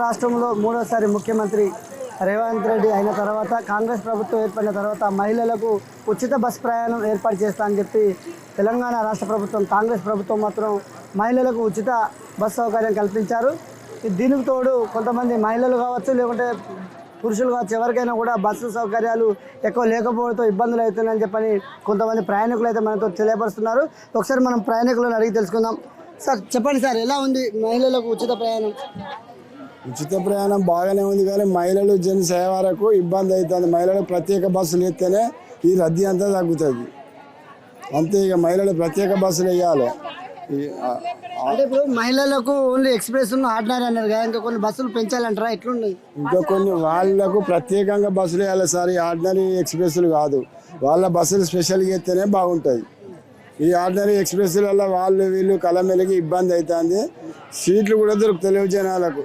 రాష్ట్రంలో మూడోసారి ముఖ్యమంత్రి రేవంత్ రెడ్డి అయిన తర్వాత కాంగ్రెస్ ప్రభుత్వం ఏర్పడిన తర్వాత మహిళలకు ఉచిత బస్ ప్రయాణం ఏర్పాటు చేస్తా అని చెప్పి తెలంగాణ రాష్ట్ర ప్రభుత్వం కాంగ్రెస్ ప్రభుత్వం మాత్రం మహిళలకు ఉచిత బస్ సౌకర్యం కల్పించారు. దీనికి తోడు కొంతమంది మహిళలు కావచ్చు లేకుంటే పురుషులు కావచ్చు ఎవరికైనా కూడా బస్సు సౌకర్యాలు ఎక్కువ లేకపోవడంతో ఇబ్బందులు అవుతున్నాయని చెప్పని కొంతమంది ప్రయాణికులు అయితే మనతో తెలియపరుస్తున్నారు. ఒకసారి మనం ప్రయాణికులను అడిగి తెలుసుకుందాం. సార్ చెప్పండి సార్, ఎలా ఉంది మహిళలకు ఉచిత ప్రయాణం? ఉచిత ప్రయాణం బాగానే ఉంది కానీ మహిళలు జెంట్స్ అయ్యే వరకు ఇబ్బంది అవుతుంది. మహిళలకు ప్రత్యేక బస్సులు ఇస్తేనే ఈ రద్దీ అంతా తగ్గుతుంది. అంతే, ఇక మహిళలు ప్రత్యేక బస్సులు వేయాలి. అంటే ఇప్పుడు మహిళలకు ఓన్లీ ఎక్స్ప్రెస్ ఆర్డినరీ అన్నారు కదా, ఇంకా కొన్ని బస్సులు పెంచాలంటారా? ఎట్లున్నాయి? ఇంకా కొన్ని వాళ్ళకు ప్రత్యేకంగా బస్సులు వేయాలి సార్. ఈ ఆర్డినరీ ఎక్స్ప్రెస్లు కాదు, వాళ్ళ బస్సులు స్పెషల్గా ఇస్తేనే బాగుంటుంది. ఈ ఆర్డినరీ ఎక్స్ప్రెస్ల వాళ్ళు వీళ్ళు కలమెలిగి ఇబ్బంది అవుతుంది. సీట్లు కూడా దొరుకుతలేవు జనాలకు.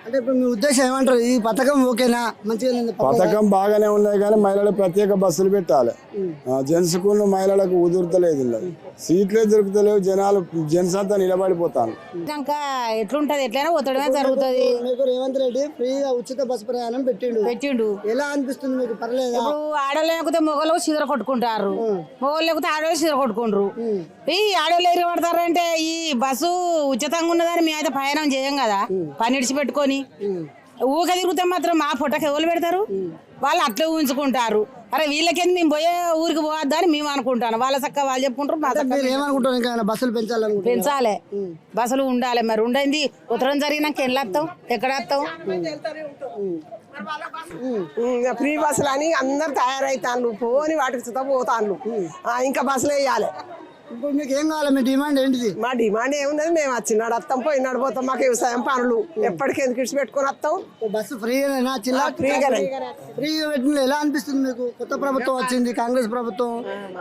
అంటే ఇప్పుడు మీ ఉద్దేశం ఏమంటారు? ఈ పథకం ఓకేనా? మంచిగా పథకం బాగానే ఉన్నాయి కానీ మహిళలకు ప్రత్యేక బస్సులు పెట్టాలి. జెంట్స్కు మహిళలకు కుదురుతలేదు, సీట్లే దొరుకుతలేవు. జనాలు జెంట్స్ అంతా నిలబడిపోతాను. ఇంకా ఎట్లుంటది, ఎట్లైనా పోతడమే జరుగుతుంది. మీకు రేవంత్ రెడ్డి ఫ్రీగా ఉచిత బస్ ప్రయాణం పెట్టిండు. ఎలా అనిపిస్తుంది మీకు? పర్లేదు. ఇప్పుడు ఆడవాళ్ళు లేకపోతే మొగలు చీర కొట్టుకుంటారు, మొగలు లేకపోతే ఆడవాళ్ళు చీర కొట్టుకుంటారు. ఈ ఆడవాళ్ళు ఎగిరి పడతారంటే ఈ బస్సు ఉచితంగా ఉన్నదని మేమైతే ప్రయాణం చేయం కదా. పని ఇడిచి పెట్టుకొని ఊక తిరుగుతే మాత్రం మా పొట్టకి ఎవరు పెడతారు? వాళ్ళు అట్లే ఊహించుకుంటారు. అరే వీళ్ళకేంది మేము పోయే ఊరికి పోవద్దా అని మేము అనుకుంటాను. వాళ్ళ చక్క వాళ్ళు చెప్పుకుంటారు. ఏమనుకుంటారు? ఇంకా బస్సులు పెంచాలి, బస్సులు ఉండాలి. మరి ఉండింది ఉత్తరం జరిగినాక ఎట్లా వస్తాం, ఎక్కడ వస్తాం? ఫ్రీ బస్సులు అని అందరు తయారైతాను, పోని వాటికి సుతా పోతాను. ఇంకా బస్సులు వేయాలి. ఇప్పుడు మీకు ఏం కావాలి? మీ డిమాండ్ ఏంటిది? మా డిమాండ్ ఏమున్నది? మేము వచ్చినాడు వస్తాం, పోయినాడు పోతాం. మాకు వ్యవసాయం పనులు ఎప్పటికీ ఎందుకు ఇచ్చి పెట్టుకుని వస్తాం. బస్సు ఫ్రీగానేనా? ఫ్రీగా పెట్టిన ఎలా అనిపిస్తుంది మీకు? కొత్త ప్రభుత్వం వచ్చింది, కాంగ్రెస్ ప్రభుత్వం,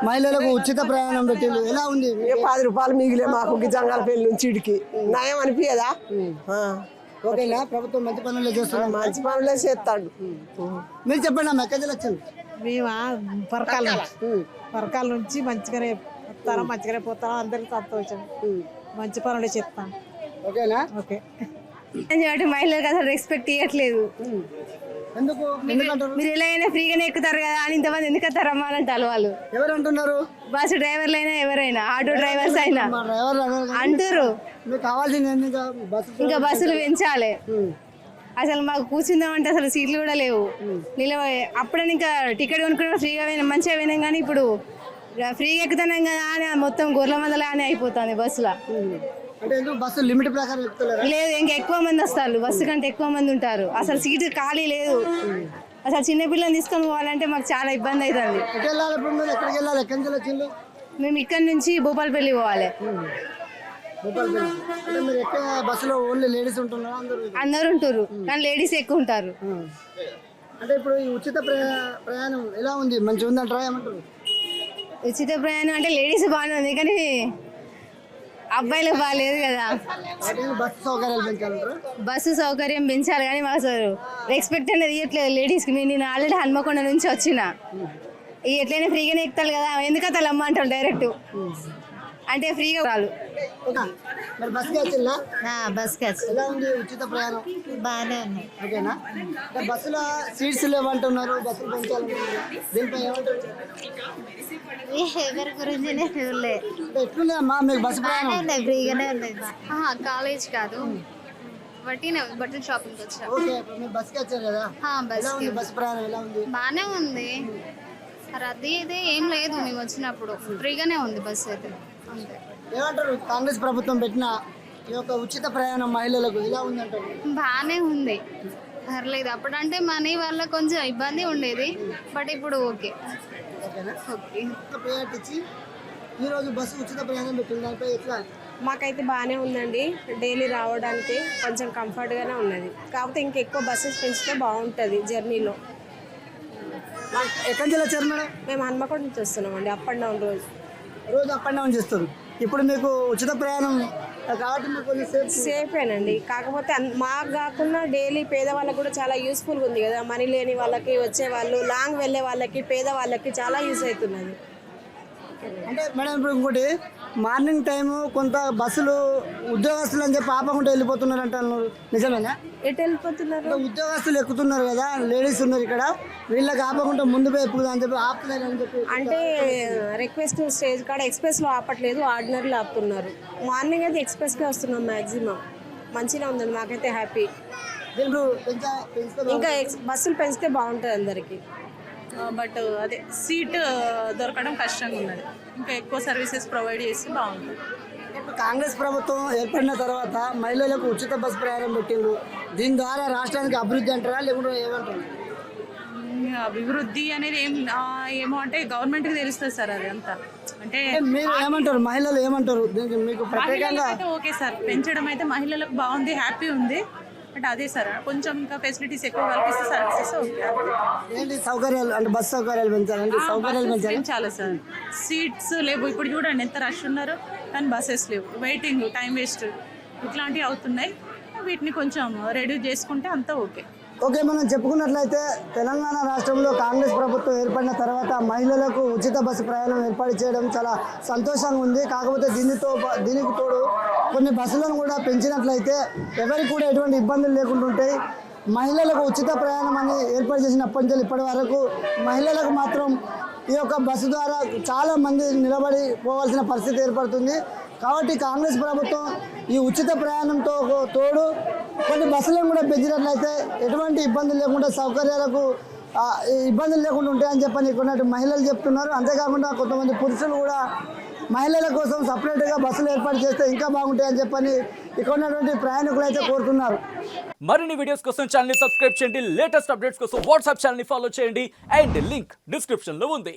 మహిళలకు ఉచిత ప్రయాణం పెట్టింది, ఎలా ఉంది? 10 రూపాయలు మిగిలే మాకు జంగాలపల్లి నుంచి ఇడికి. నయం అనిపించదా? ఓకేనా? ప్రభుత్వం మంచి పనులే చేస్తున్నారు. మంచి పనులే చేస్తాడు. మీరు చెప్పండి అమ్మ, ఎక్కడి నుంచి వచ్చాను? మేము పరకాల నుంచి మంచిగానే వస్తాను, మంచిగానే పోతాను. అందరికి సంతోషం, మంచి పనులు చేస్తాం. ఓకేనా? ఓకే. మహిళలకు అసలు రెస్పెక్ట్ ఇవ్వట్లేదు. ఎందుకు? మీరు ఎలా అయినా ఫ్రీగానే ఎక్కుతారు కదా అని ఇంతమంది ఎందుకు వస్తారమ్మా అని అంటారు వాళ్ళు. ఎవరు అంటున్నారు? బస్సు డ్రైవర్లు అయినా ఎవరైనా, ఆటో డ్రైవర్స్ అయినా అంటారు. ఇంకా బస్సులు పెంచాలి. అసలు మాకు కూర్చుందామంటే అసలు సీట్లు కూడా లేవు. అప్పుడే ఇంకా టికెట్ కొనుక్కున్నా ఫ్రీగా మంచిగా పోయినాం కానీ ఇప్పుడు ఫ్రీగా ఎక్కుతున్నాం కదా అని మొత్తం గొర్రెల మందలా అని అయిపోతుంది బస్సులో. లేదు, ఇంకా ఎక్కువ మంది వస్తారు. బస్సు కంటే ఎక్కువ మంది ఉంటారు. అసలు సీటు ఖాళీ లేదు. అసలు చిన్నపిల్లల్ని తీసుకొని పోవాలంటే మాకు చాలా ఇబ్బంది అవుతుంది. మేము ఇక్కడ నుంచి భూపాలపల్లి పోవాలి. అందరు ఉంటారు కానీ లేడీస్ ఎక్కువ ఉంటారు. అంటే ఇప్పుడు ఈ ఉచిత ప్రయాణం ఎలా ఉంది? మంచిగా ఉందంటారా? ఏమంటారు? ఉచిత ప్రయాణం అంటే లేడీస్ బాగానే ఉంది కానీ అబ్బాయిలకు బాగాలేదు కదా. బస్సు సౌకర్యం పెంచాలి కానీ మాకు అసలు రెస్పెక్ట్ అనేది ఇవ్వట్లేదు లేడీస్కి. నేను ఆల్రెడీ హన్మకొండ నుంచి వచ్చిన, ఎట్లయినా ఫ్రీగానే ఎక్కుతారు కదా, ఎందుకంటే అలా అమ్మ అంటారు డైరెక్ట్ అంటే ఫ్రీగా రాదు. ఉచిత ప్రయాణం బాగానే ఉంది. ఓకేనా? బస్సులో సీట్స్ లేవంటున్నారు, బస్సులు పెంచాలంటున్నారు, దీనిపై ఏమంటారు? ఎవరి గురించి ఎట్లుందమ్మా మీకు బస్సు ప్రయాణం? ఫ్రీగానే ఉంది. కాలేజ్ కాదు, బట్టల షాపింగ్ వచ్చా. ఓకే, మీరు బస్కి వచ్చారు కదా, బస్సు ప్రయాణం ఎలా ఉంది? బాగానే ఉంది. రద్దీ అయితే ఏం లేదు. మేము వచ్చినప్పుడు ఫ్రీగానే ఉంది బస్సు అయితే. అంతే. ఏమంటారు? కాంగ్రెస్ ప్రభుత్వం పెట్టిన ఈ యొక్క ఉచిత ప్రయాణం మహిళలకు ఎలా ఉంది అంటారు? బాగానే ఉంది, పర్లేదు. అప్పుడంటే మనీ వల్ల కొంచెం ఇబ్బంది ఉండేది, బట్ ఇప్పుడు ఓకే. ఈరోజు బస్సు ఉచిత ప్రయాణం పెట్టింది, దానిపై ఎట్లా? మాకైతే బాగానే ఉందండి. డైలీ రావడానికి కొంచెం కంఫర్ట్గానే ఉన్నది. కాకపోతే ఇంకెక్కువ బస్సెస్ పెంచితే బాగుంటుంది జర్నీలో. ఎక్కడి నుంచి వచ్చారు మేడం? మేము హన్మకొండ నుంచి వస్తున్నామండి. అప్ అండ్ డౌన్ రోజు అప్ అండ్ డౌన్ చేస్తారు. ఇప్పుడు మీకు ఉచిత ప్రయాణం కాబట్టి మీకు కొంచెం సేఫేనండి. కాకపోతే మాకు కాకుండా డైలీ పేదవాళ్ళకి కూడా చాలా యూస్ఫుల్గా ఉంది కదా. మనీ లేని వాళ్ళకి, వచ్చే వాళ్ళు, లాంగ్ వెళ్ళే వాళ్ళకి, పేదవాళ్ళకి చాలా యూజ్ అవుతున్నది. అంటే మేడం ఇప్పుడు ఇంకోటి మార్నింగ్ టైము కొంత బస్సులు ఉద్యోగస్తులు అని చెప్పి ఆపకుండా వెళ్ళిపోతున్నారు అంటారు, నిజమేనా? ఎటు వెళ్ళిపోతున్నారు? అంటే ఉద్యోగస్తులు ఎక్కుతున్నారు కదా, లేడీస్ ఉన్నారు ఇక్కడ, వీళ్ళకి ఆపకుండా ముందు పోయి ఎక్కుదా అని చెప్పి ఆపుతున్నారు అని చెప్పి. అంటే రిక్వెస్ట్ స్టేజ్ కాడ ఎక్స్ప్రెస్లో ఆపట్లేదు, ఆర్డినరీలో ఆపుతున్నారు. మార్నింగ్ అయితే ఎక్స్ప్రెస్కే వస్తున్నాం మ్యాక్సిమం. మంచిగా ఉందండి, మాకైతే హ్యాపీ. దీంట్లో పెంచితే ఇంకా బస్సులు పెంచితే బాగుంటుంది అందరికీ. బట్ అదే సీట్ దొరకడం కష్టంగా ఉన్నది. ఇంకా ఎక్కువ సర్వీసెస్ ప్రొవైడ్ చేసి బాగుంటుంది. ఇప్పుడు కాంగ్రెస్ ప్రభుత్వం ఏర్పడిన తర్వాత మహిళలకు ఉచిత బస్సు ప్రయాణం పెట్టిండ్రు. దీని ద్వారా రాష్ట్రానికి అభివృద్ధి అంటారా లేకుంటే ఏమంటారు? అభివృద్ధి అనేది ఏమో అంటే గవర్నమెంట్కి తెలుస్తుంది సార్ అది అంతా. అంటే మీరు ఏమంటారు, మహిళలు ఏమంటారు దీనికి? మీకు ప్రత్యేకంగా అయితే ఓకే సార్, పెంచడం అయితే మహిళలకు బాగుంది, హ్యాపీ ఉంది. బట్ అదే సార్ కొంచెం ఇంకా ఫెసిలిటీస్ ఎక్కువ కల్పిస్తే సర్వీసెస్ ఓకే. ఏంటి సౌకర్యాలు అంటే బస్సు సౌకర్యాలు పెంచాలంటే సౌకర్యాలు పెంచాలి. చాలా సార్, సీట్స్ లేవు. ఇప్పుడు చూడండి ఎంత రష్ ఉన్నారు, కానీ బస్సెస్ లేవు, వెయిటింగ్, టైం వేస్ట్ ఇట్లాంటివి అవుతున్నాయి. వీటిని కొంచెం రెడ్యూస్ చేసుకుంటే అంతా ఓకే. ఓకే, మనం చెప్పుకున్నట్లయితే తెలంగాణ రాష్ట్రంలో కాంగ్రెస్ ప్రభుత్వం ఏర్పడిన తర్వాత మహిళలకు ఉచిత బస్సు ప్రయాణం ఏర్పాటు చేయడం చాలా సంతోషంగా ఉంది. కాకపోతే దీనికి తోడు కొన్ని బస్సులను కూడా పెంచినట్లయితే ఎవరికి కూడా ఎటువంటి ఇబ్బందులు లేకుండా ఉంటాయి. మహిళలకు ఉచిత ప్రయాణం అని ఏర్పాటు చేసినప్పటి నుంచి ఇప్పటి వరకు మహిళలకు మాత్రం ఈ యొక్క బస్సు ద్వారా చాలా మంది నిలబడి పోవాల్సిన పరిస్థితి ఏర్పడుతుంది. కాబట్టి కాంగ్రెస్ ప్రభుత్వం ఈ ఉచిత ప్రయాణంతో తోడు కొన్ని బస్సులను కూడా పెంచినట్లయితే ఎటువంటి ఇబ్బందులు లేకుండా సౌకర్యాలకు ఇబ్బందులు లేకుండా ఉంటాయని చెప్పని కొన్నట్టు మహిళలు చెప్తున్నారు. అంతేకాకుండా కొంతమంది పురుషులు కూడా మహిళల కోసం సపరేట్గా బస్సులు ఏర్పాటు చేస్తే ఇంకా బాగుంటాయని చెప్పని ఇక్కడ ఉన్నటువంటి ప్రయాణికులు అయితే కోరుతున్నారు. మరిన్ని వీడియోస్ కోసం ఛానల్ ని సబ్స్క్రైబ్ చేయండి, లేటెస్ట్ అప్డేట్స్ కోసం వాట్సాప్ ఛానల్ ని ఫాలో చేయండి, అండ్ లింక్ డిస్క్రిప్షన్ లో ఉంది.